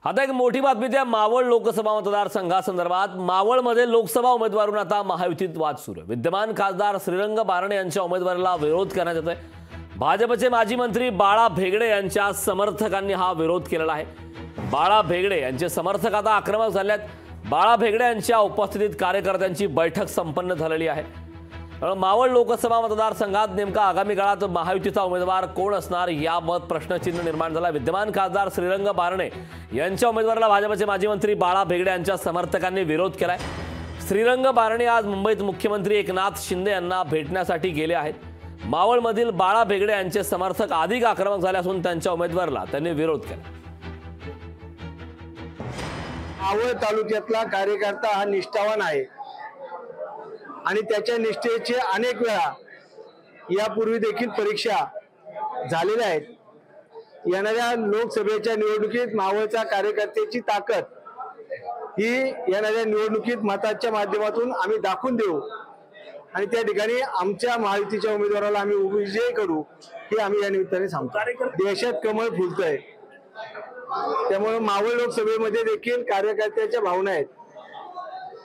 आता एक मोठी बातमी त्या मावळ लोकसभा मतदारसंघासंदर्भात मावळमध्ये लोकसभा उमेदवारांना आता महायुतीत वाद सुरू आहे। विद्यमान खासदार श्रीरंग बारणे यांच्या उमेदवारीला विरोध करण्यात येतोय। भाजपचे माजी मंत्री बाळा भेगडे यांच्या समर्थकांनी हा विरोध केलेला आहे। बाळा भेगडे यांचे समर्थक आता आक्रमक झालेत। बाळा भेगडे यांच्या उपस्थितीत कार्यकर्त्यांची बैठक संपन्न झालेली आहे। मावळ लोकसभा मतदारसंघात नेमका आगामी काळात महायुतीचा उमेदवार कोण असणार याबाबत प्रश्नचिन्ह निर्माण झाला। विद्यमान खासदार श्रीरंग बारणे यांच्या उमेदवाराला भाजपचे माजी मंत्री बाळा भेगडे यांच्या समर्थकांनी विरोध केलाय। श्रीरंग बारणे आज मुंबईत मुख्यमंत्री एकनाथ शिंदे यांना भेटण्यासाठी गेले आहेत। मावळमधील बाळा भेगडे यांचे समर्थक अधिक आक्रमक झाले असून त्यांच्या उमेदवाराला त्यांनी विरोध केला। मावळ तालुक्यातला कार्यकर्ता हा निष्ठावान आहे आणि त्याच्या निष्ठेचे अनेक वेळा यापूर्वी देखील परीक्षा झालेल्या आहेत। येणाऱ्या लोकसभेच्या निवडणुकीत मावळच्या कार्यकर्त्याची ताकद ही येणाऱ्या निवडणुकीत मताच्या माध्यमातून आम्ही दाखवून देऊ आणि त्या ठिकाणी आमच्या महायुतीच्या उमेदवाराला आम्ही विजयी करू हे आम्ही या निमित्ताने सांगतो। देशात कमळ फुलतंय, त्यामुळे मावळ लोकसभेमध्ये देखील कार्यकर्त्याच्या भावना आहेत।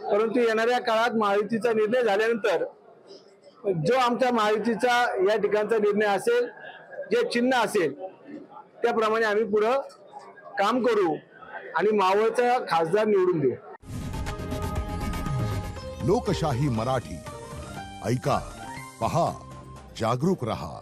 परंतु येणाऱ्या काळात महायुतीचा निर्णय झाल्यानंतर जो आमच्या महायुतीचा या ठिकाणचा निर्णय असेल, जे चिन्ह असेल त्याप्रमाणे आम्ही पुढे काम करू आणि मावळचा खासदार निवडून देऊ। लोकशाही मराठी ऐका, पहा, जागरूक रहा।